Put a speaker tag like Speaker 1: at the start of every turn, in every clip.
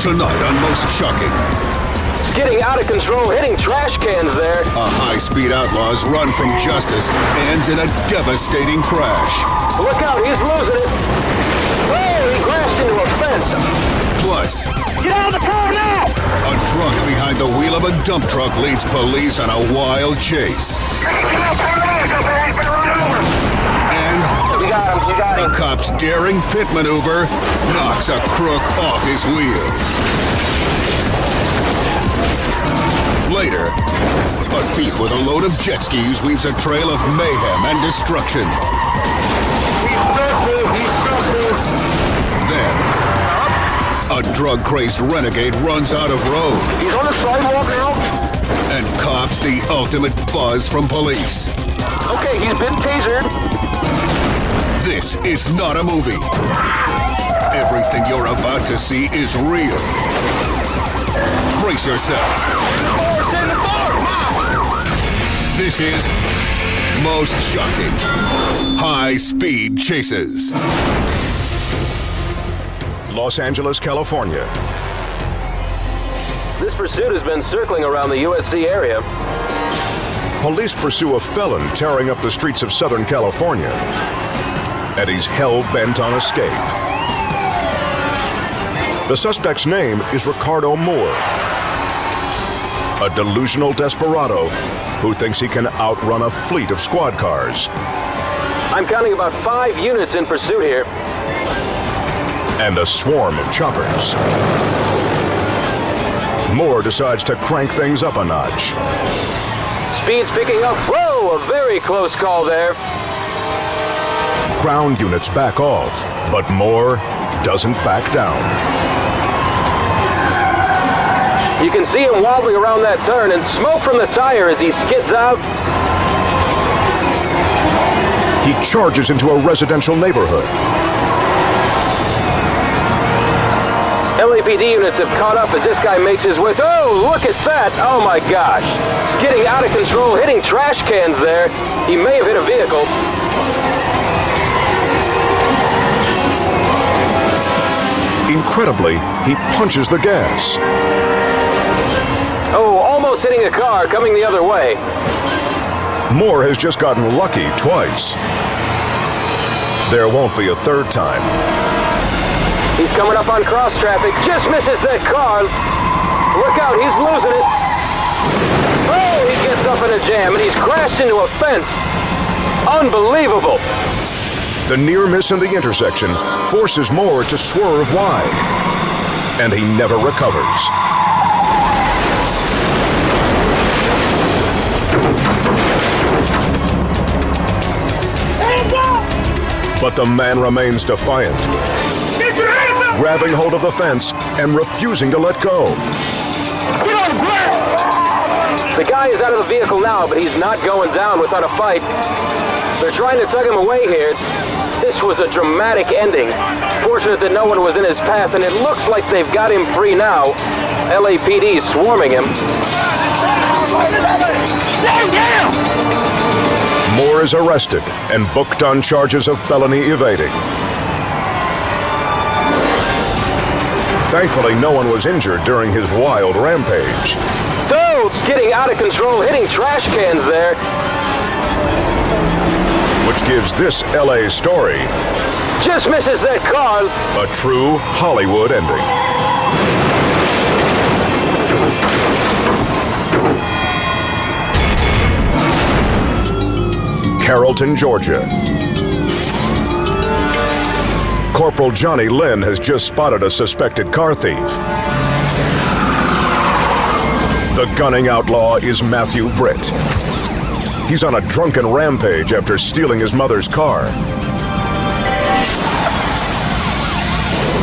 Speaker 1: Tonight on Most Shocking.
Speaker 2: Getting out of control, hitting trash cans there.
Speaker 1: A high-speed outlaw's run from justice ends in a devastating crash.
Speaker 2: Look out, he's losing it. Oh, he crashed into a fence.
Speaker 1: Plus,
Speaker 2: Get out of the car now!
Speaker 1: a drunk behind the wheel of a dump truck leads police on a wild chase. And
Speaker 2: You got him.
Speaker 1: a cop's daring pit maneuver knocks a crook off his wheels. Later, a thief with a load of jet skis weaves a trail of mayhem and destruction. Then, a drug-crazed renegade runs out of road.
Speaker 2: He's on the sidewalk now.
Speaker 1: And cops the ultimate buzz from police.
Speaker 2: Okay, he's been tasered.
Speaker 1: This is not a movie. Everything you're about to see is real. Brace yourself. This is Most Shocking. High-speed chases.
Speaker 3: Los Angeles, California.
Speaker 2: This pursuit has been circling around the USC area.
Speaker 3: Police pursue a felon tearing up the streets of Southern California. And he's hell-bent on escape. The suspect's name is Ricardo Moore. A delusional desperado who thinks he can outrun a fleet of squad cars.
Speaker 2: I'm counting about 5 units in pursuit here.
Speaker 3: And a swarm of choppers. Moore decides to crank things up a notch.
Speaker 2: Speed's picking up. Whoa, a very close call there.
Speaker 3: Ground units back off, but Moore doesn't back down.
Speaker 2: You can see him wobbling around that turn and smoke from the tire as he skids out.
Speaker 3: He charges into a residential neighborhood.
Speaker 2: LAPD units have caught up as this guy makes his way. Oh, look at that! Oh my gosh! Skidding out of control, hitting trash cans there. He may have hit a vehicle.
Speaker 3: Incredibly, he punches the gas.
Speaker 2: Oh, almost hitting a car coming the other way.
Speaker 3: Moore has just gotten lucky twice. There won't be a third time.
Speaker 2: He's coming up on cross traffic, just misses that car. Look out, he's losing it. Oh, he gets up in a jam and he's crashed into a fence. Unbelievable.
Speaker 3: The near miss in the intersection forces Moore to swerve wide. And he never recovers. But the man remains defiant, grabbing hold of the fence and refusing to let go.
Speaker 2: The guy is out of the vehicle now, but he's not going down without a fight. They're trying to tug him away here. This was a dramatic ending. Fortunate that no one was in his path, and it looks like they've got him free now. LAPD is swarming him.
Speaker 4: Stand down!
Speaker 3: Moore is arrested and booked on charges of felony evading. Thankfully, no one was injured during his wild rampage.
Speaker 2: Oh, skidding out of control, hitting trash cans there.
Speaker 3: Which gives this LA story
Speaker 2: Just misses that car.
Speaker 3: a true Hollywood ending. Carrollton, Georgia. Corporal Johnny Lynn has just spotted a suspected car thief. The gunning outlaw is Matthew Britt. He's on a drunken rampage after stealing his mother's car.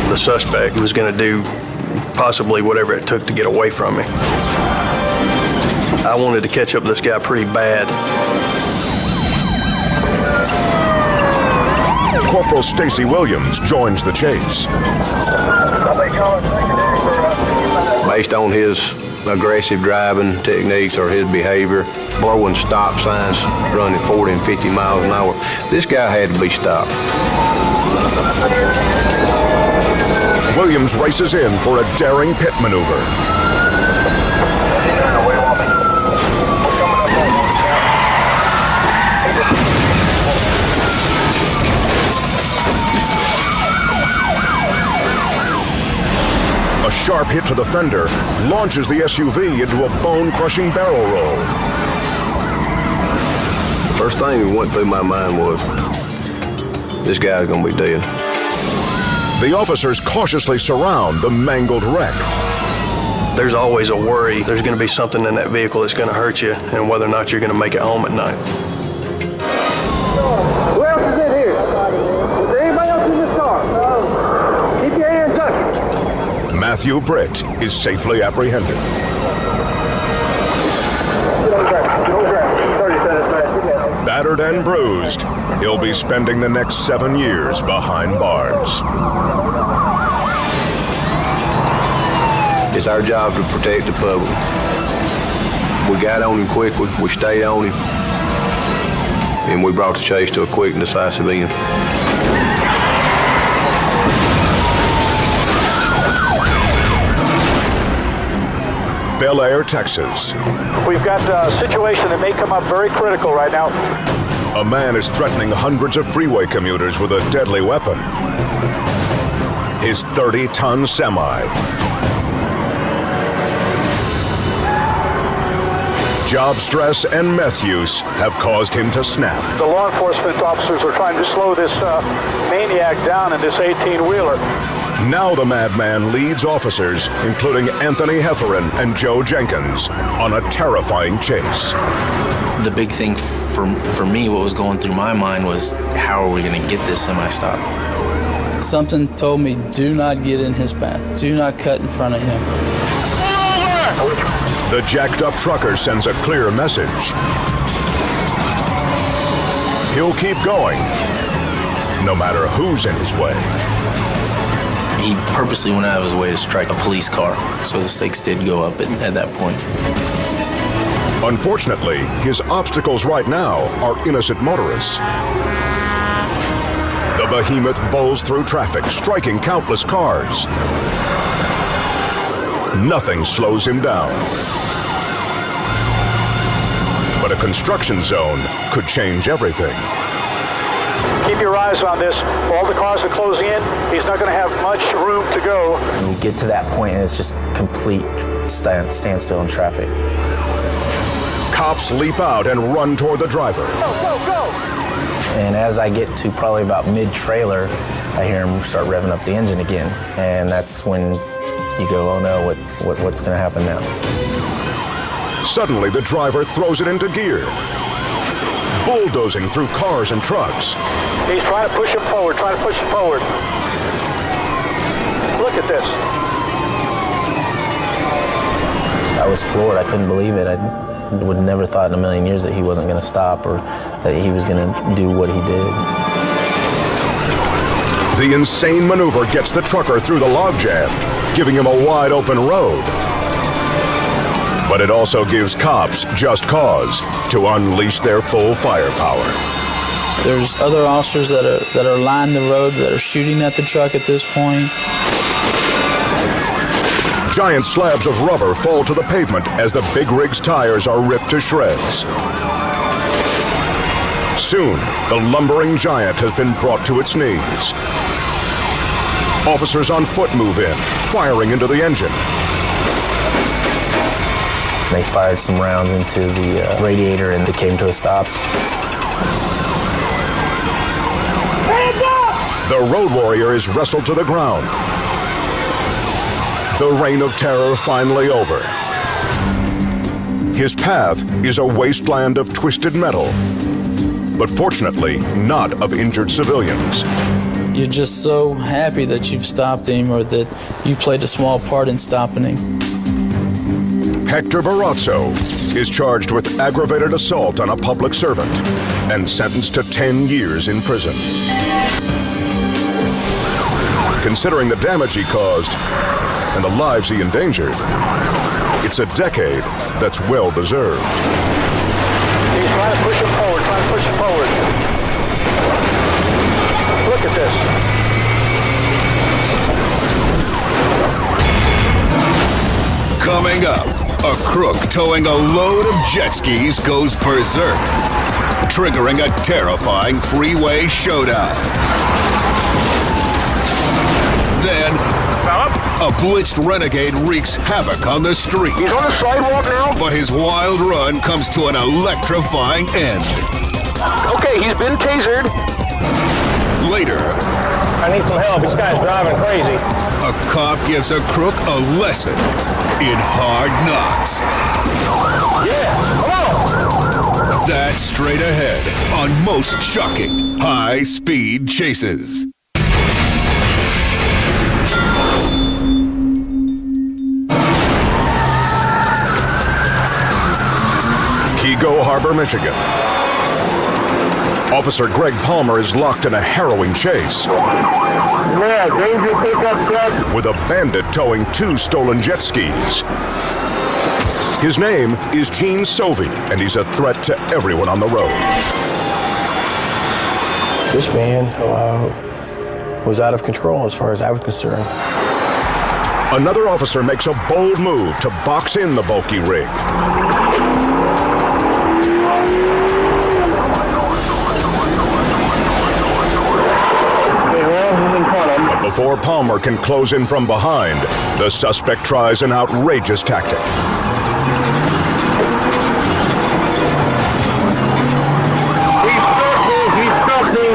Speaker 5: The suspect was going to do possibly whatever it took to get away from me. I wanted to catch up with this guy pretty bad.
Speaker 3: Corporal Stacy Williams joins the chase.
Speaker 5: Based on his aggressive driving techniques or his behavior, blowing stop signs, running 40 and 50 miles an hour, this guy had to be stopped.
Speaker 3: Williams races in for a daring pit maneuver. A sharp hit to the fender launches the SUV into a bone-crushing barrel roll.
Speaker 5: First thing that went through my mind was, this guy's gonna be dead.
Speaker 3: The officers cautiously surround the mangled wreck.
Speaker 5: There's always a worry there's gonna be something in that vehicle that's gonna hurt you and whether or not you're gonna make it home at night.
Speaker 2: Who else is in here? Is there anybody else in this car? No. Keep your hands up.
Speaker 3: Matthew Britt is safely apprehended. Battered and bruised, he'll be spending the next 7 years behind bars.
Speaker 5: It's our job to protect the public. We got on him quickly, we stayed on him, and we brought the chase to a quick and decisive end.
Speaker 3: Bel Air, Texas.
Speaker 6: We've got a situation that may come up very critical right now.
Speaker 3: A man is threatening hundreds of freeway commuters with a deadly weapon. His 30-ton semi. Job stress and meth use have caused him to snap.
Speaker 6: The law enforcement officers are trying to slow this maniac down in this 18-wheeler.
Speaker 3: Now the madman leads officers, including Anthony Hefferon and Joe Jenkins, on a terrifying chase.
Speaker 7: The big thing for me, what was going through my mind was, how are we going to get this semi-stop?
Speaker 8: Something told me, do not get in his path. Do not cut in front of him.
Speaker 3: The jacked-up trucker sends a clear message. He'll keep going, no matter who's in his way.
Speaker 7: He purposely went out of his way to strike a police car, so the stakes did go up at that point.
Speaker 3: Unfortunately, his obstacles right now are innocent motorists. The behemoth bowls through traffic, striking countless cars. Nothing slows him down. But a construction zone could change everything.
Speaker 6: Keep your eyes on this. All the cars are closing in. He's not going to have much room to go.
Speaker 7: And we get to that point and it's just complete standstill in traffic.
Speaker 3: Cops leap out and run toward the driver.
Speaker 6: Go, go, go!
Speaker 7: And as I get to probably about mid-trailer, I hear him start revving up the engine again. And that's when you go, oh no, what's going to happen now?
Speaker 3: Suddenly, the driver throws it into gear, bulldozing through cars and trucks.
Speaker 6: He's trying to push him forward, Look at this.
Speaker 7: I was floored. I couldn't believe it. I would never thought in a million years that he wasn't going to stop or that he was going to do what he did.
Speaker 3: The insane maneuver gets the trucker through the logjam, giving him a wide open road. But it also gives cops just cause to unleash their full firepower.
Speaker 8: There's other officers that are lining the road, that are shooting at the truck at this point.
Speaker 3: Giant slabs of rubber fall to the pavement as the big rig's tires are ripped to shreds. Soon, the lumbering giant has been brought to its knees. Officers on foot move in, firing into the engine.
Speaker 7: They fired some rounds into the radiator and they came to a stop.
Speaker 3: The road warrior is wrestled to the ground. The reign of terror finally over. His path is a wasteland of twisted metal, but fortunately not of injured civilians.
Speaker 8: You're just so happy that you've stopped him or that you played a small part in stopping him.
Speaker 3: Hector Barrazzo is charged with aggravated assault on a public servant and sentenced to 10 years in prison. Considering the damage he caused and the lives he endangered, it's a decade that's well deserved.
Speaker 6: He's trying to push him forward, Look at this.
Speaker 1: Coming up, a crook towing a load of jet skis goes berserk, triggering a terrifying freeway showdown. Then, a blitzed renegade wreaks havoc on the street.
Speaker 2: He's on the sidewalk now.
Speaker 1: But his wild run comes to an electrifying end.
Speaker 2: Okay, he's been tasered.
Speaker 1: Later,
Speaker 2: I need some help. This guy's driving crazy.
Speaker 1: a cop gives a crook a lesson in hard knocks.
Speaker 2: Yeah, come on.
Speaker 1: That's straight ahead on Most Shocking High-Speed Chases.
Speaker 3: Kego Harbor, Michigan. Officer Greg Palmer is locked in a harrowing chase
Speaker 4: Yeah, danger pickup truck.
Speaker 3: with a bandit towing 2 stolen jet skis. His name is Gene Sovey, and he's a threat to everyone on the road.
Speaker 9: This man was out of control as far as I was concerned.
Speaker 3: Another officer makes a bold move to box in the bulky rig. But before Palmer can close in from behind, the suspect tries an outrageous tactic.
Speaker 4: He's stuck me.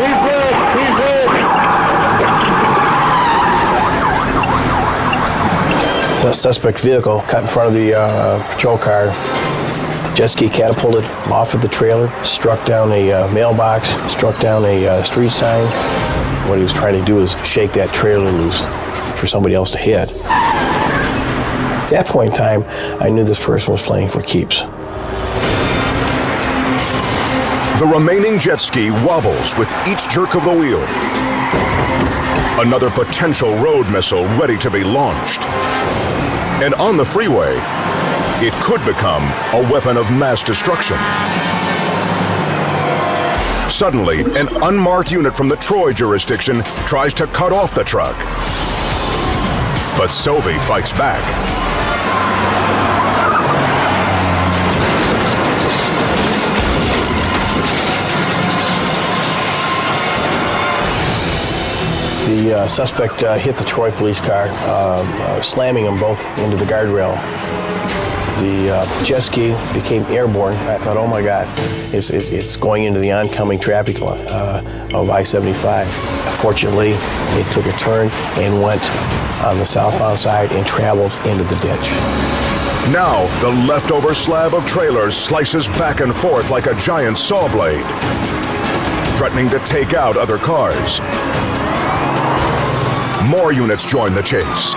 Speaker 4: He's dead.
Speaker 9: The suspect vehicle cut in front of the patrol car. Jet ski catapulted off of the trailer, struck down a mailbox, struck down a street sign. What he was trying to do is shake that trailer loose for somebody else to hit. At that point in time, I knew this person was playing for keeps.
Speaker 3: The remaining jet ski wobbles with each jerk of the wheel. Another potential road missile ready to be launched. And on the freeway, it could become a weapon of mass destruction. Suddenly, an unmarked unit from the Troy jurisdiction tries to cut off the truck. But Sovey fights back.
Speaker 9: The suspect hit the Troy police car, slamming them both into the guardrail. The jet ski became airborne. I thought, oh my God, it's going into the oncoming traffic of I-75. Fortunately, it took a turn and went on the southbound side and traveled into the ditch.
Speaker 3: Now, the leftover slab of trailers slices back and forth like a giant saw blade, threatening to take out other cars. More units join the chase.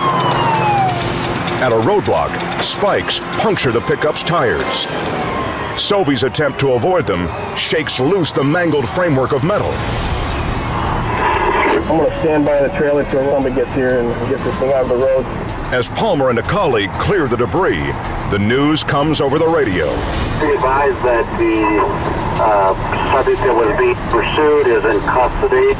Speaker 3: At a roadblock, spikes puncture the pickup's tires. Sovey's attempt to avoid them shakes loose the mangled framework of metal.
Speaker 9: I'm going to stand by the trailer till somebody gets here and get this thing out of the road.
Speaker 3: As Palmer and a colleague clear the debris, the news comes over the radio.
Speaker 10: Be advised that the subject that was being pursued is in custody.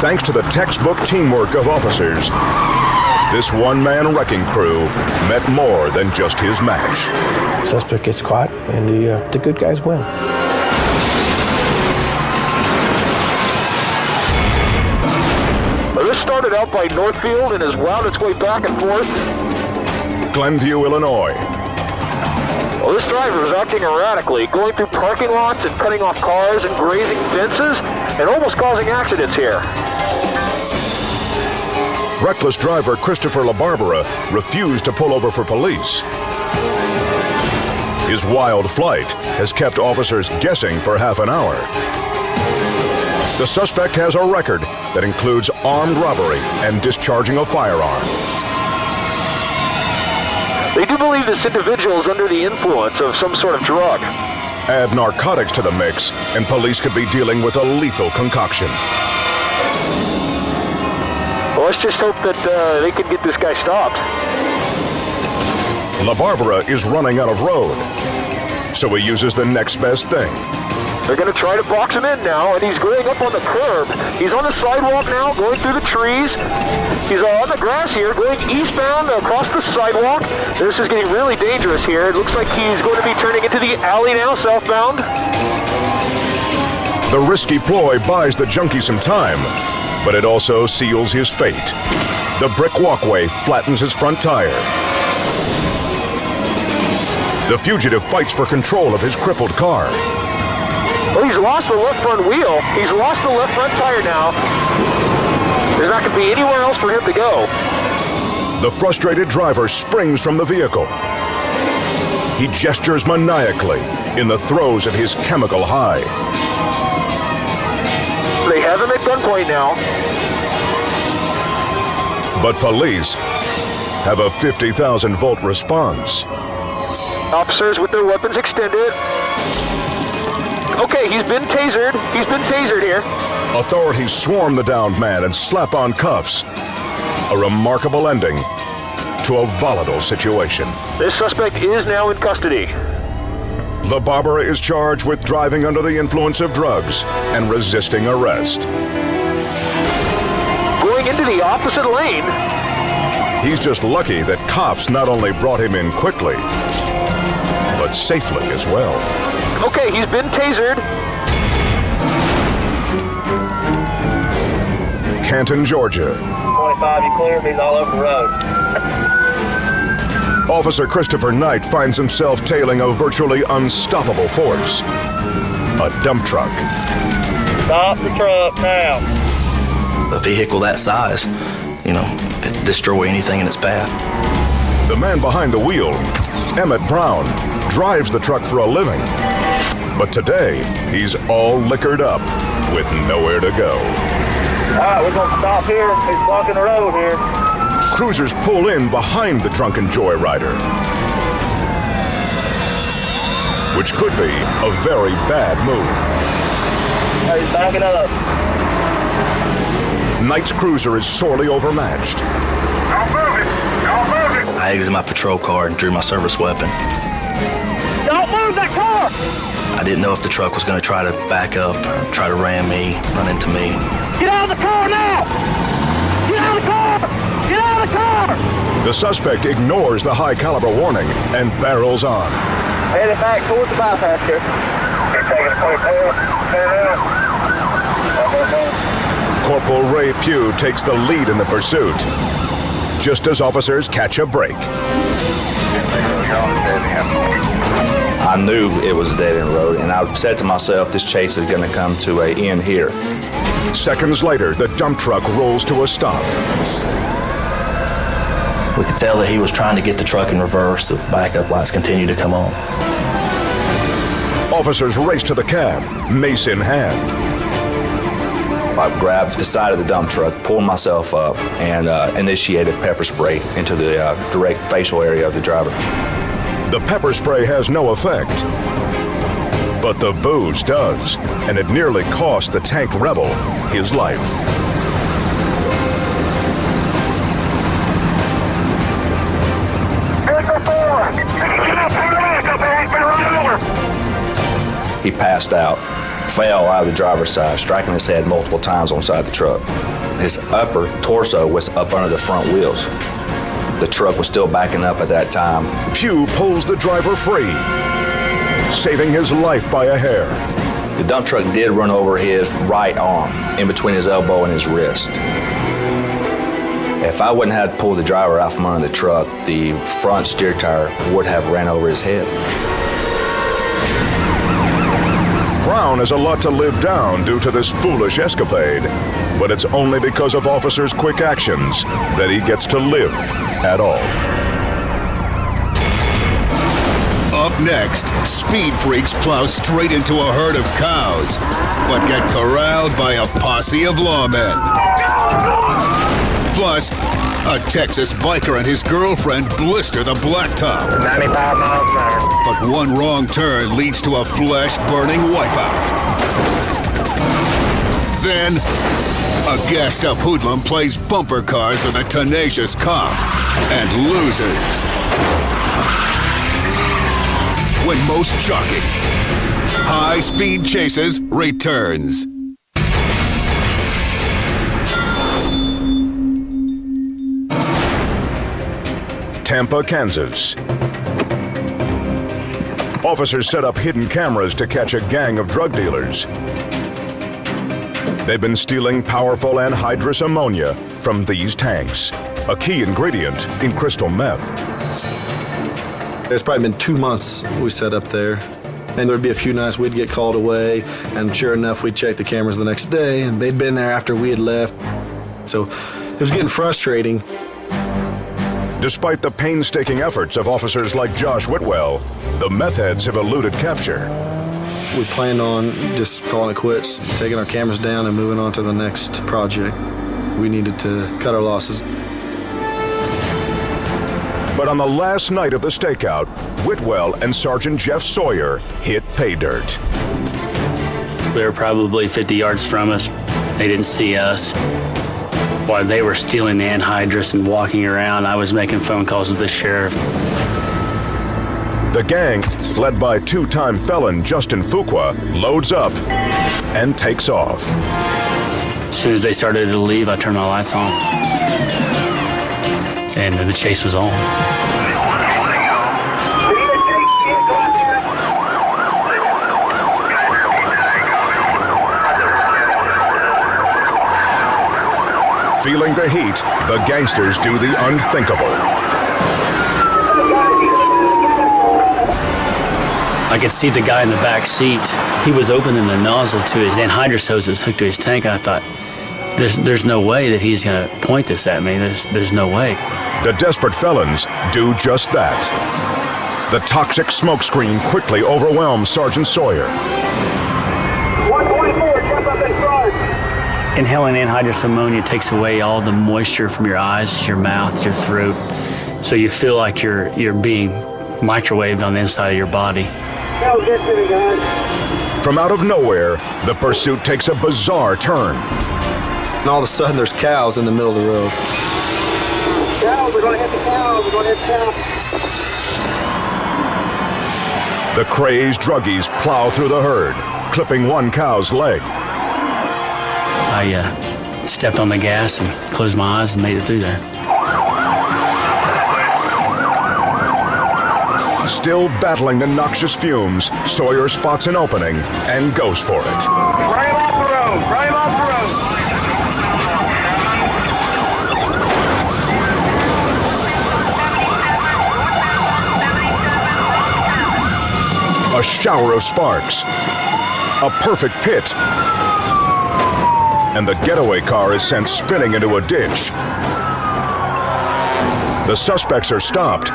Speaker 3: Thanks to the textbook teamwork of officers, this one-man wrecking crew met more than just his match.
Speaker 9: Suspect gets caught, and the good guys win.
Speaker 2: Well, this started out by Northfield and has wound its way back and forth.
Speaker 3: Glenview, Illinois.
Speaker 2: Well, this driver is acting erratically, going through parking lots and cutting off cars and grazing fences and almost causing accidents here.
Speaker 3: Reckless driver Christopher LaBarbera refused to pull over for police. His wild flight has kept officers guessing for half an hour. The suspect has a record that includes armed robbery and discharging a firearm.
Speaker 2: They do believe this individual is under the influence of some sort of drug.
Speaker 3: Add narcotics to the mix, and police could be dealing with a lethal concoction.
Speaker 2: Well, let's just hope that they can get this guy stopped.
Speaker 3: LaBarbera is running out of road, so he uses the next best thing,
Speaker 6: They're going to try to box him in now, and he's going up on the curb. He's on the sidewalk now, going through the trees. He's on the grass here, going eastbound across the sidewalk. This is getting really dangerous here. It looks like he's going to be turning into the alley now, southbound.
Speaker 3: The risky ploy buys the junkie some time, but it also seals his fate. The brick walkway flattens his front tire. The fugitive fights for control of his crippled car.
Speaker 6: Well, he's lost the left front wheel. He's lost the left front tire now. There's not going to be anywhere else for him to go.
Speaker 3: The frustrated driver springs from the vehicle. He gestures maniacally in the throes of his chemical high.
Speaker 6: They have him at gunpoint now.
Speaker 3: But police have a 50,000-volt response.
Speaker 6: Officers with their weapons extended. Okay, he's been tasered. He's been tasered here.
Speaker 3: Authorities swarm the downed man and slap on cuffs. A remarkable ending to a volatile situation.
Speaker 6: This suspect is now in custody.
Speaker 3: The barber is charged with driving under the influence of drugs and resisting arrest.
Speaker 6: Going into the opposite lane.
Speaker 3: He's just lucky that cops not only brought him in quickly, but safely as well.
Speaker 6: Okay, he's been tasered.
Speaker 3: Canton, Georgia.
Speaker 4: 25, you clear, he's all over the road.
Speaker 3: Officer Christopher Knight finds himself tailing a virtually unstoppable force. A dump truck.
Speaker 4: Stop the truck now.
Speaker 7: A vehicle that size, it destroy anything in its path.
Speaker 3: The man behind the wheel, Emmett Brown, drives the truck for a living. But today, he's all liquored up with nowhere to go.
Speaker 4: All right, we're going to stop here. He's blocking the road here.
Speaker 3: Cruisers pull in behind the drunken joyrider, which could be a very bad move.
Speaker 4: He's backing up.
Speaker 3: Knight's cruiser is sorely overmatched.
Speaker 4: Don't move it. Don't move it.
Speaker 7: I exited my patrol car and drew my service weapon.
Speaker 4: Don't move that car.
Speaker 7: I didn't know if the truck was going to try to back up, or try to ram me, run into me.
Speaker 4: Get out of the car now. Get out of the car. Get out of the car.
Speaker 3: The suspect ignores the high-caliber warning and barrels on.
Speaker 6: Headed back towards the bypass here.
Speaker 4: He's taking a quick tail.
Speaker 3: Corporal Ray Pugh takes the lead in the pursuit, just as officers catch a break.
Speaker 11: I knew it was a dead-end road, and I said to myself, this chase is going to come to an end here.
Speaker 3: Seconds later, the dump truck rolls to a stop.
Speaker 7: We could tell that he was trying to get the truck in reverse. The backup lights continued to come on.
Speaker 3: Officers race to the cab, mace in hand.
Speaker 11: I grabbed the side of the dump truck, pulled myself up, and initiated pepper spray into the direct facial area of the driver.
Speaker 3: The pepper spray has no effect, but the booze does, and it nearly cost the tank rebel his life.
Speaker 11: He passed out, fell out of the driver's side, striking his head multiple times on the side of the truck. His upper torso was up under the front wheels. The truck was still backing up at that time.
Speaker 3: Pugh pulls the driver free, saving his life by a hair.
Speaker 11: The dump truck did run over his right arm, in between his elbow and his wrist. If I wouldn't have pulled the driver out from under the truck, the front steer tire would have ran over his head.
Speaker 3: Brown has a lot to live down due to this foolish escapade, but it's only because of officers' quick actions that he gets to live at all.
Speaker 1: Up next, speed freaks plow straight into a herd of cows, but get corralled by a posse of lawmen. Plus, a Texas biker and his girlfriend blister the blacktop.
Speaker 4: 95 miles an hour.
Speaker 1: But one wrong turn leads to a flesh-burning wipeout. Then, a gassed-up hoodlum plays bumper cars with a tenacious cop and loses. When most shocking, High Speed Chases returns.
Speaker 3: Tampa, Kansas. Officers set up hidden cameras to catch a gang of drug dealers. They've been stealing powerful anhydrous ammonia from these tanks, a key ingredient in crystal meth.
Speaker 12: It's probably been 2 months we set up there, and there'd be a few nights we'd get called away, and sure enough, we'd check the cameras the next day, and they'd been there after we had left. So it was getting frustrating.
Speaker 3: Despite the painstaking efforts of officers like Josh Whitwell, the meth heads have eluded capture.
Speaker 12: We planned on just calling it quits, taking our cameras down and moving on to the next project. We needed to cut our losses.
Speaker 3: But on the last night of the stakeout, Whitwell and Sergeant Jeff Sawyer hit pay dirt.
Speaker 13: They were probably 50 yards from us. They didn't see us. While they were stealing the anhydrous and walking around, I was making phone calls to the sheriff.
Speaker 3: The gang, led by two-time felon Justin Fuqua, loads up and takes off.
Speaker 13: As soon as they started to leave, I turned my lights on. And the chase was on.
Speaker 3: Feeling the heat, the gangsters do the unthinkable.
Speaker 13: I could see the guy in the back seat. He was opening the nozzle to his anhydrous hose that's hooked to his tank. I thought, there's no way that he's going to point this at me. There's no way.
Speaker 3: The desperate felons do just that. The toxic smokescreen quickly overwhelms Sergeant Sawyer.
Speaker 4: 124, jump up and charge.
Speaker 13: Inhaling anhydrous ammonia takes away all the moisture from your eyes, your mouth, your throat. So you feel like you're being microwaved on the inside of your body.
Speaker 3: From out of nowhere, the pursuit takes a bizarre turn.
Speaker 12: And all of a sudden, there's cows in the middle of the road.
Speaker 4: Cows, we're going to hit the cows, we're going to hit cows.
Speaker 3: The crazed druggies plow through the herd, clipping one cow's leg.
Speaker 13: I stepped on the gas and closed my eyes and made it through there.
Speaker 3: Still battling the noxious fumes, Sawyer spots an opening and goes for it.
Speaker 4: Right him off the road, right him off the road.
Speaker 3: A shower of sparks, a perfect pit, and the getaway car is sent spinning into a ditch. The suspects are stopped,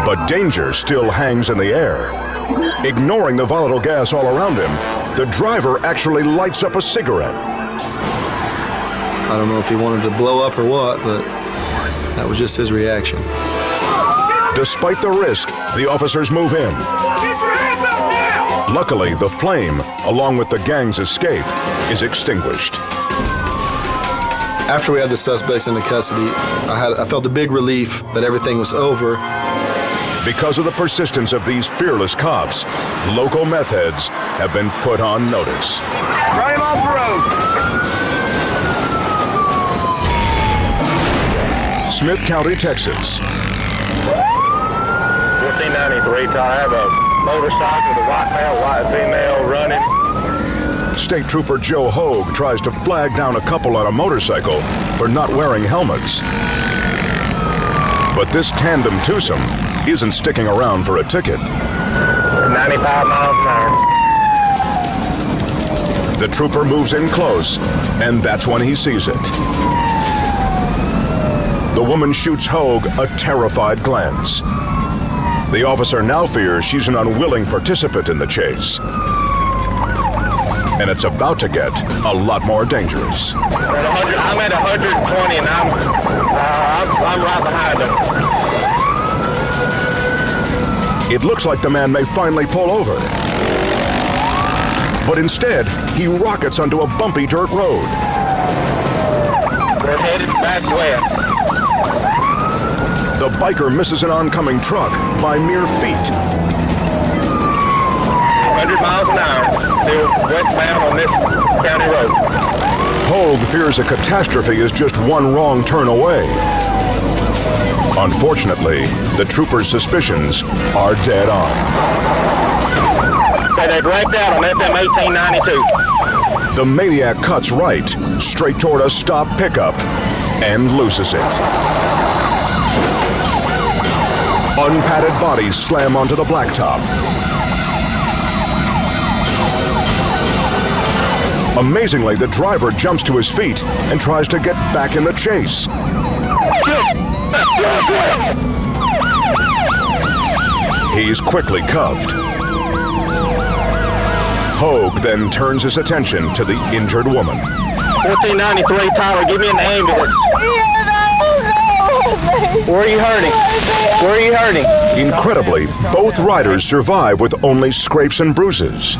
Speaker 3: but danger still hangs in the air. Ignoring the volatile gas all around him, the driver actually lights up a cigarette.
Speaker 12: I don't know if he wanted to blow up or what, but that was just his reaction.
Speaker 3: Despite the risk, the officers move in. Luckily, the flame, along with the gang's escape, is extinguished.
Speaker 12: After we had the suspects into custody, I felt a big relief that everything was over.
Speaker 3: Because of the persistence of these fearless cops, local meth heads have been put on notice.
Speaker 4: Right him off the road.
Speaker 3: Smith County, Texas.
Speaker 6: 1593, I have a motorcycle with a white male, white female running.
Speaker 3: State Trooper Joe Hogue tries to flag down a couple on a motorcycle for not wearing helmets. But this tandem twosome isn't sticking around for a ticket.
Speaker 6: 95 miles an hour.
Speaker 3: The trooper moves in close, and that's when he sees it. The woman shoots Hogue a terrified glance. The officer now fears she's an unwilling participant in the chase. And it's about to get a lot more dangerous.
Speaker 6: I'm at 120 and I'm right behind him.
Speaker 3: It looks like the man may finally pull over. But instead, he rockets onto a bumpy dirt road.
Speaker 6: We're headed back west.
Speaker 3: The biker misses an oncoming truck by mere feet.
Speaker 6: 100 miles an hour. still westbound on this county road.
Speaker 3: Hogue fears a catastrophe is just one wrong turn away. Unfortunately, the trooper's suspicions are dead on.
Speaker 6: Okay, they blanked out on FM 1892.
Speaker 3: The maniac cuts right, straight toward a stop pickup, and loses it. Unpadded bodies slam onto the blacktop. Amazingly, the driver jumps to his feet and tries to get back in the chase. He's quickly cuffed. Hogue then turns his attention to the injured woman.
Speaker 6: 1493, Tyler, give me an ambulance. Where are you hurting? Where are you hurting?
Speaker 3: Incredibly, both riders survive with only scrapes and bruises.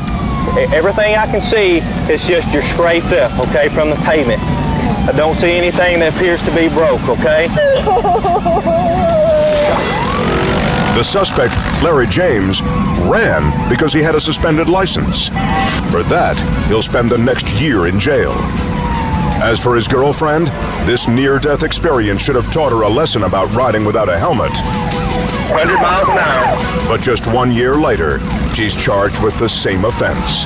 Speaker 6: Everything I can see is just you're scraped up, okay, from the pavement. I don't see anything that appears to be broke, okay?
Speaker 3: The suspect, Larry James, ran because he had a suspended license. For that, he'll spend the next year in jail. As for his girlfriend, this near-death experience should have taught her a lesson about riding without a helmet.
Speaker 6: 100 miles an hour.
Speaker 3: But just 1 year later, she's charged with the same offense.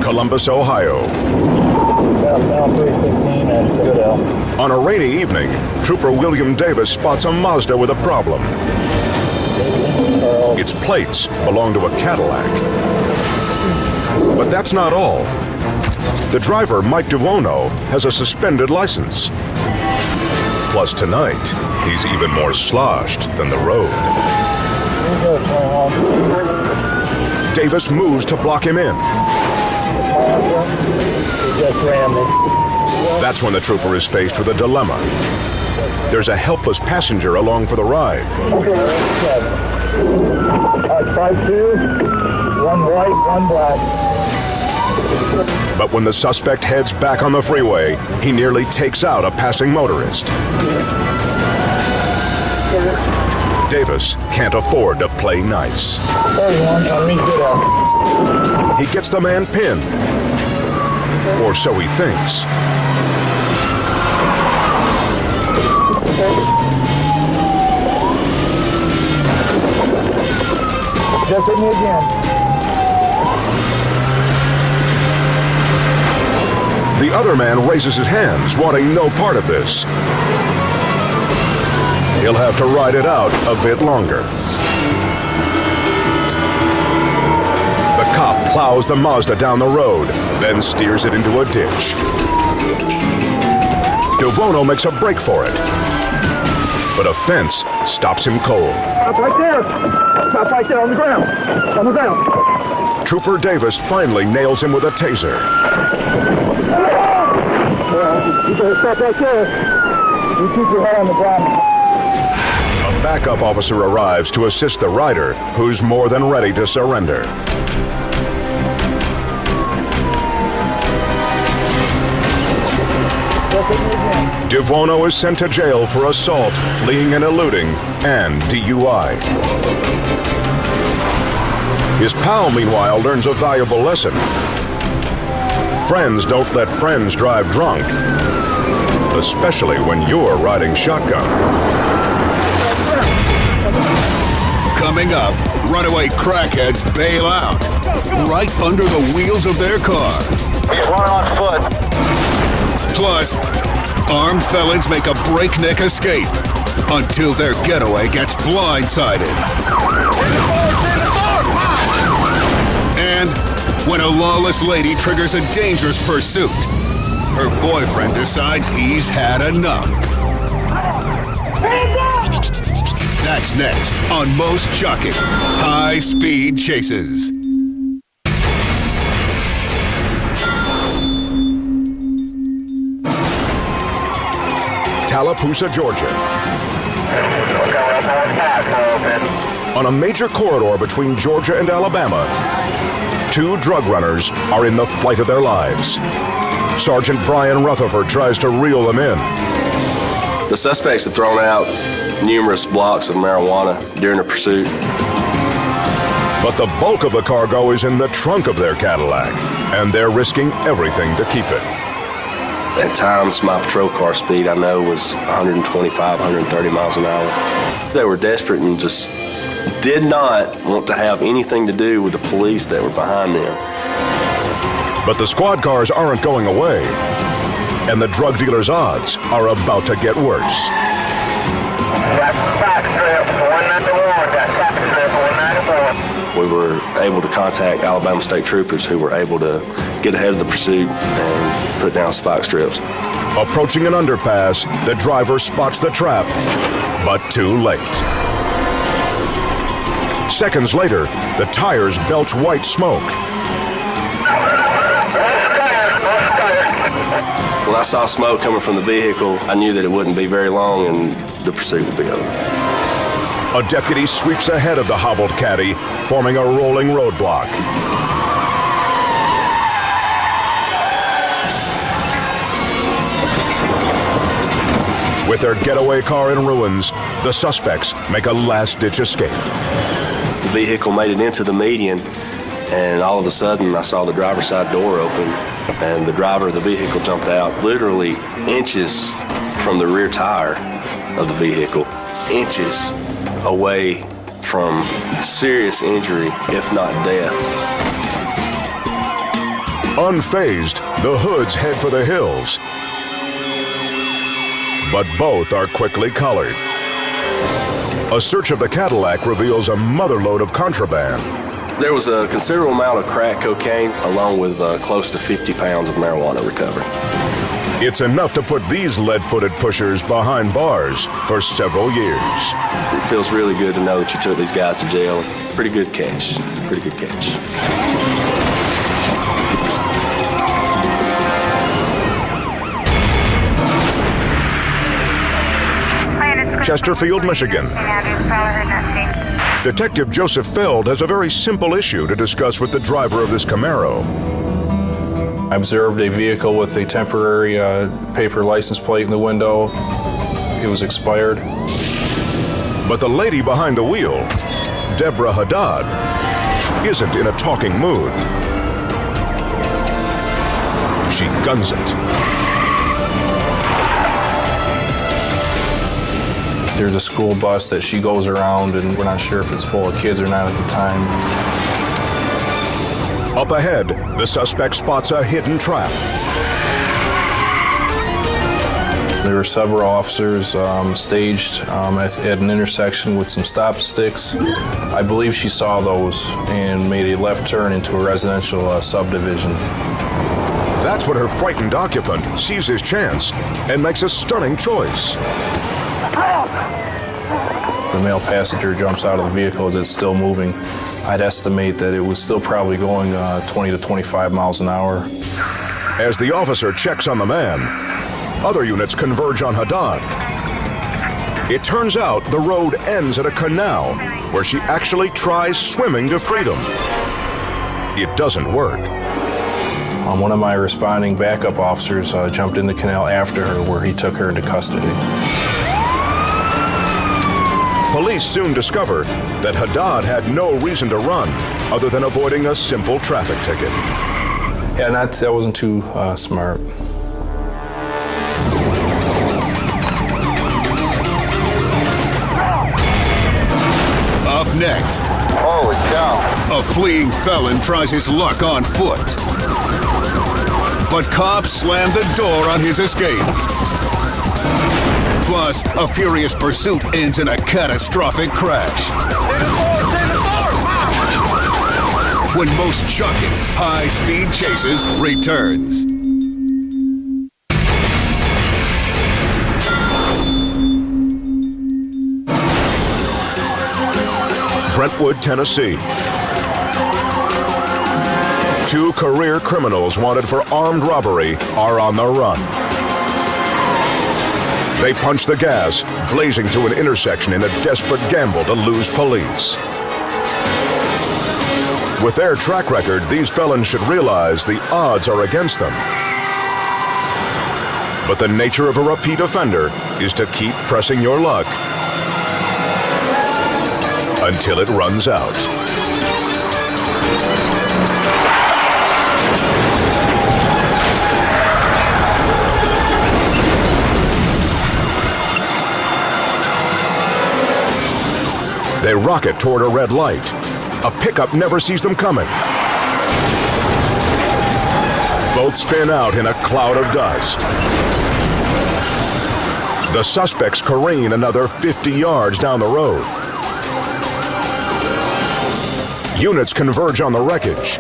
Speaker 3: Columbus, Ohio. On a rainy evening, Trooper William Davis spots a Mazda with a problem. Its plates belong to a Cadillac. But that's not all. The driver, Mike DeVono, has a suspended license. Plus tonight, he's even more sloshed than the road. Davis moves to block him in. That's when the trooper is faced with a dilemma. There's a helpless passenger along for the ride.
Speaker 4: 5-2, one white, one black.
Speaker 3: But when the suspect heads back on the freeway, he nearly takes out a passing motorist. Davis can't afford to play nice. He gets the man pinned. Or so he thinks.
Speaker 4: Just hit me again.
Speaker 3: The other man raises his hands, wanting no part of this. He'll have to ride it out a bit longer. The cop plows the Mazda down the road, then steers it into a ditch. DeVono makes a break for it, but a fence stops him cold.
Speaker 4: Stop right there. Stop right there on the ground. On the ground.
Speaker 3: Trooper Davis finally nails him with a taser.
Speaker 4: You better stop right there. You keep your head on the ground.
Speaker 3: A backup officer arrives to assist the rider, who's more than ready to surrender. DeVono is sent to jail for assault, fleeing and eluding, and DUI. His pal, meanwhile, learns a valuable lesson. Friends don't let friends drive drunk, especially when you're riding shotgun.
Speaker 1: Coming up, runaway crackheads bail out, right under the wheels of their car.
Speaker 6: He's running on foot.
Speaker 1: Plus, armed felons make a breakneck escape until their getaway gets blindsided. And when a lawless lady triggers a dangerous pursuit, her boyfriend decides he's had enough. That's next on Most Shocking High-Speed Chases.
Speaker 3: Tallapoosa, Georgia. On a major corridor between Georgia and Alabama, two drug runners are in the flight of their lives. Sergeant Brian Rutherford tries to reel them in.
Speaker 14: The suspects had thrown out numerous blocks of marijuana during the pursuit.
Speaker 3: But the bulk of the cargo is in the trunk of their Cadillac, and they're risking everything to keep it.
Speaker 14: At times, my patrol car speed, I know, was 125, 130 miles an hour. They were desperate and just did not want to have anything to do with the police that were behind them.
Speaker 3: But the squad cars aren't going away, and the drug dealers' odds are about to get worse.
Speaker 14: We were able to contact Alabama State Troopers who were able to get ahead of the pursuit and put down spike strips.
Speaker 3: Approaching an underpass, the driver spots the trap, but too late. Seconds later, the tires belch white smoke.
Speaker 14: When I saw smoke coming from the vehicle, I knew that it wouldn't be very long and the pursuit would be over.
Speaker 3: A deputy sweeps ahead of the hobbled caddy, forming a rolling roadblock. With their getaway car in ruins, the suspects make a last-ditch escape.
Speaker 14: The vehicle made it into the median, and all of a sudden I saw the driver's side door open, and the driver of the vehicle jumped out literally inches from the rear tire of the vehicle, inches away from serious injury, if not death.
Speaker 3: Unfazed, the hoods head for the hills. But both are quickly collared. A search of the Cadillac reveals a motherlode of contraband.
Speaker 14: There was a considerable amount of crack cocaine along with close to 50 pounds of marijuana recovered.
Speaker 3: It's enough to put these lead-footed pushers behind bars for several years.
Speaker 14: It feels really good to know that you took these guys to jail. Pretty good catch. Pretty good catch.
Speaker 3: Chesterfield, Michigan. Detective Joseph Feld has a very simple issue to discuss with the driver of this Camaro.
Speaker 15: I observed a vehicle with a temporary paper license plate in the window. It was expired.
Speaker 3: But the lady behind the wheel, Deborah Haddad, isn't in a talking mood. She guns it.
Speaker 15: There's a school bus that she goes around, and we're not sure if it's full of kids or not at the time.
Speaker 3: Up ahead, the suspect spots a hidden trap.
Speaker 15: There were several officers staged at an intersection with some stop sticks. I believe she saw those and made a left turn into a residential subdivision.
Speaker 3: That's when her frightened occupant sees his chance and makes a stunning choice.
Speaker 15: The male passenger jumps out of the vehicle as it's still moving. I'd estimate that it was still probably going 20 to 25 miles an hour.
Speaker 3: As the officer checks on the man, other units converge on Haddad. It turns out the road ends at a canal where she actually tries swimming to freedom. It doesn't work.
Speaker 15: One of my responding backup officers jumped in the canal after her, where he took her into custody.
Speaker 3: Police soon discover that Haddad had no reason to run other than avoiding a simple traffic ticket.
Speaker 15: Yeah, that wasn't too smart.
Speaker 1: Up next.
Speaker 6: Holy cow.
Speaker 1: A fleeing felon tries his luck on foot. But cops slam the door on his escape. Plus, a furious pursuit ends in a catastrophic crash. When most shocking, high-speed chases returns.
Speaker 3: Brentwood, Tennessee. Two career criminals wanted for armed robbery are on the run. They punch the gas, blazing through an intersection in a desperate gamble to lose police. With their track record, these felons should realize the odds are against them. But the nature of a repeat offender is to keep pressing your luck until it runs out. They rocket toward a red light. A pickup never sees them coming. Both spin out in a cloud of dust. The suspects careen another 50 yards down the road. Units converge on the wreckage.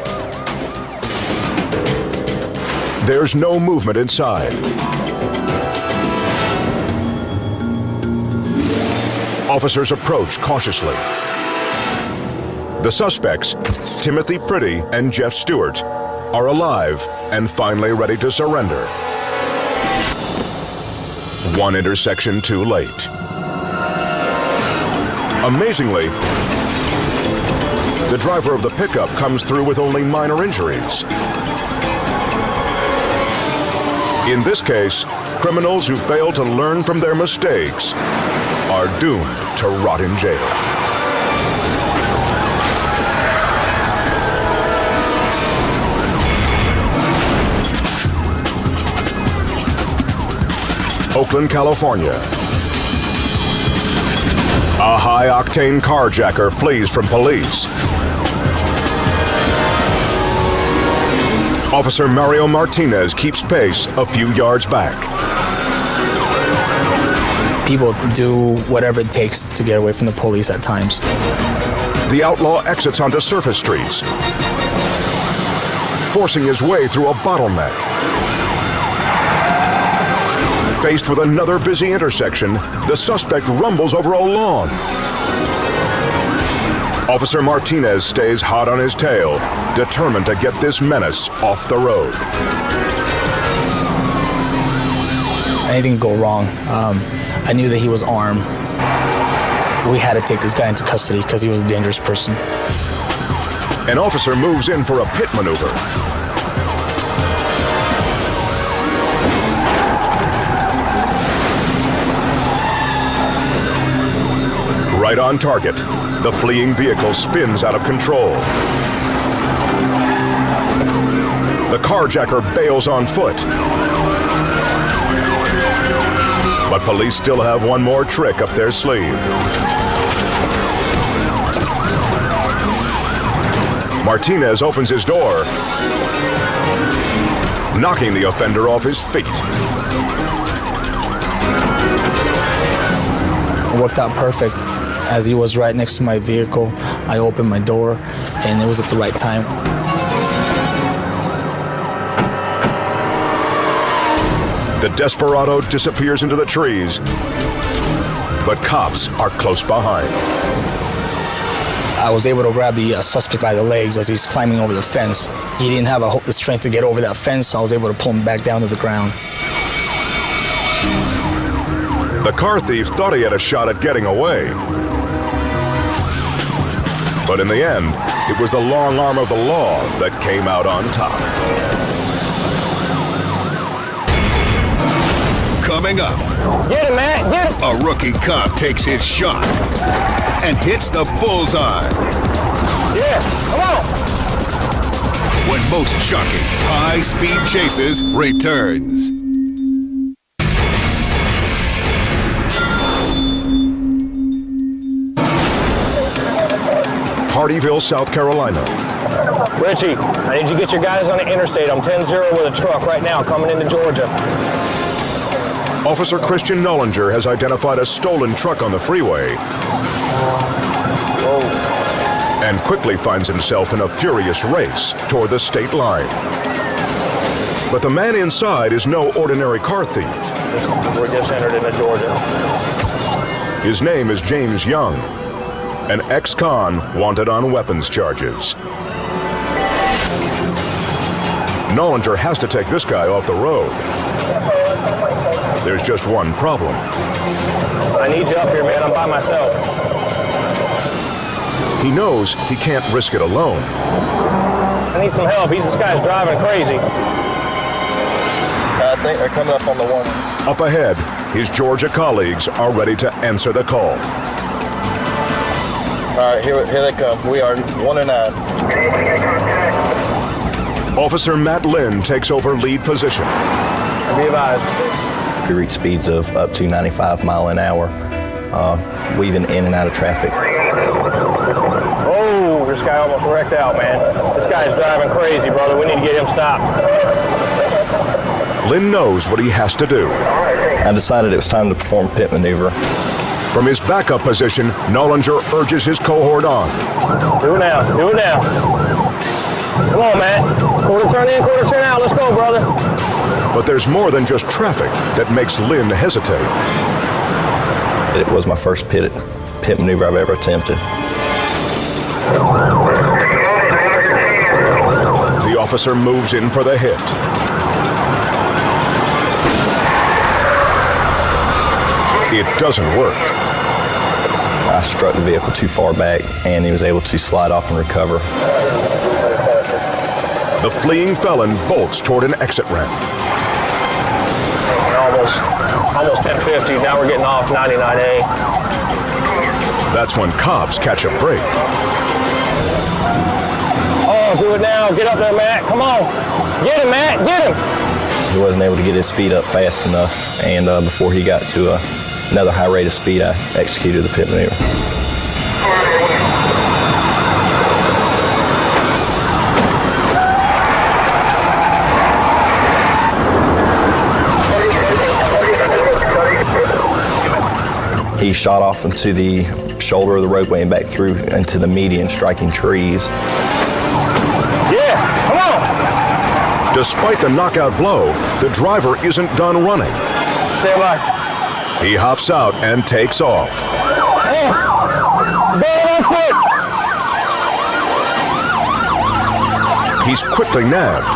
Speaker 3: There's no movement inside. Officers approach cautiously. The suspects, Timothy Pretty and Jeff Stewart, are alive and finally ready to surrender. One intersection too late. Amazingly, the driver of the pickup comes through with only minor injuries. In this case, criminals who fail to learn from their mistakes are doomed to rot in jail. Oakland, California. A high-octane carjacker flees from police. Officer Mario Martinez keeps pace a few yards back.
Speaker 16: People do whatever it takes to get away from the police at times.
Speaker 3: The outlaw exits onto surface streets, forcing his way through a bottleneck. Faced with another busy intersection, the suspect rumbles over a lawn. Officer Martinez stays hot on his tail, determined to get this menace off the road.
Speaker 16: Anything could go wrong. I knew that he was armed. We had to take this guy into custody because he was a dangerous person.
Speaker 3: An officer moves in for a pit maneuver. Right on target, the fleeing vehicle spins out of control. The carjacker bails on foot. But police still have one more trick up their sleeve. Martinez opens his door, knocking the offender off his feet.
Speaker 16: It worked out perfect. As he was right next to my vehicle, I opened my door, and it was at the right time.
Speaker 3: The desperado disappears into the trees, but cops are close behind.
Speaker 16: I was able to grab the suspect by the legs as he's climbing over the fence. He didn't have the strength to get over that fence, so I was able to pull him back down to the ground.
Speaker 3: The car thief thought he had a shot at getting away. But in the end, it was the long arm of the law that came out on top.
Speaker 1: Coming up,
Speaker 4: Get him, man, get him!
Speaker 1: a rookie cop takes his shot and hits the bullseye.
Speaker 4: Yeah, come on!
Speaker 1: When most shocking, high-speed chases returns.
Speaker 3: Hardyville, South Carolina.
Speaker 6: Richie, I need you to get your guys on the interstate. I'm 10-0 with a truck right now coming into Georgia.
Speaker 3: Officer Christian Nollinger has identified a stolen truck on the freeway and quickly finds himself in a furious race toward the state line. But the man inside is no ordinary car thief.
Speaker 6: We're just entered into Georgia.
Speaker 3: His name is James Young, an ex-con wanted on weapons charges. Nollinger has to take this guy off the road. There's just one problem.
Speaker 6: I need you up here, man. I'm by myself.
Speaker 3: He knows he can't risk it alone.
Speaker 6: I need some help. This guy's driving crazy.
Speaker 17: think they're coming up on the one.
Speaker 3: Up ahead, his Georgia colleagues are ready to answer the call.
Speaker 17: All right, here they come. We are 1 and 9.
Speaker 3: Officer Matt Lynn takes over lead position.
Speaker 17: Be advised.
Speaker 18: We reach speeds of up to 95 miles an hour, weaving in and out of traffic.
Speaker 17: Oh, this guy almost wrecked out, man. This guy's driving crazy, brother. We need to get him stopped.
Speaker 3: Lynn knows what he has to do.
Speaker 18: I decided it was time to perform a pit maneuver.
Speaker 3: From his backup position, Nollinger urges his cohort on.
Speaker 17: Do it now. Do it now. Come on, Matt. Quarter turn in, quarter turn out. Let's go, brother.
Speaker 3: But there's more than just traffic that makes Lynn hesitate.
Speaker 18: It was my first pit maneuver I've ever attempted.
Speaker 3: The officer moves in for the hit. It doesn't work.
Speaker 18: I struck the vehicle too far back, and he was able to slide off and recover.
Speaker 3: The fleeing felon bolts toward an exit ramp.
Speaker 17: Almost 1050. Now we're getting off 99A.
Speaker 3: That's when cops catch a break.
Speaker 17: Oh, do it now. Get up there, Matt. Come on. Get him, Matt. Get him.
Speaker 18: He wasn't able to get his speed up fast enough, and before he got to another high rate of speed, I executed the pit maneuver. He shot off into the shoulder of the roadway and back through into the median, striking trees.
Speaker 17: Yeah, come on!
Speaker 3: Despite the knockout blow, the driver isn't done running.
Speaker 17: Stand by.
Speaker 3: He hops out and takes off. He's quickly nabbed.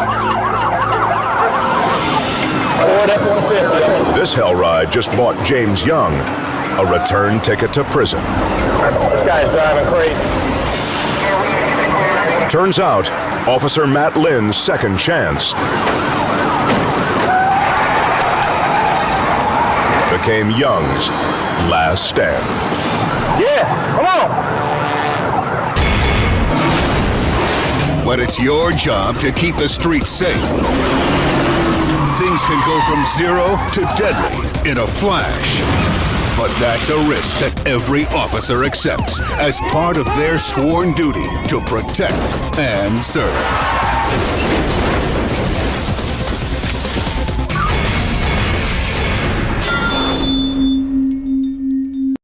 Speaker 3: This hell ride just bought James Young a return ticket to prison.
Speaker 17: This guy's driving crazy.
Speaker 3: Turns out, Officer Matt Lynn's second chance became Young's last stand.
Speaker 17: Yeah, come
Speaker 1: on! When it's your job to keep the streets safe, things can go from 0 to deadly in a flash. But that's a risk that every officer accepts as part of their sworn duty to protect and serve.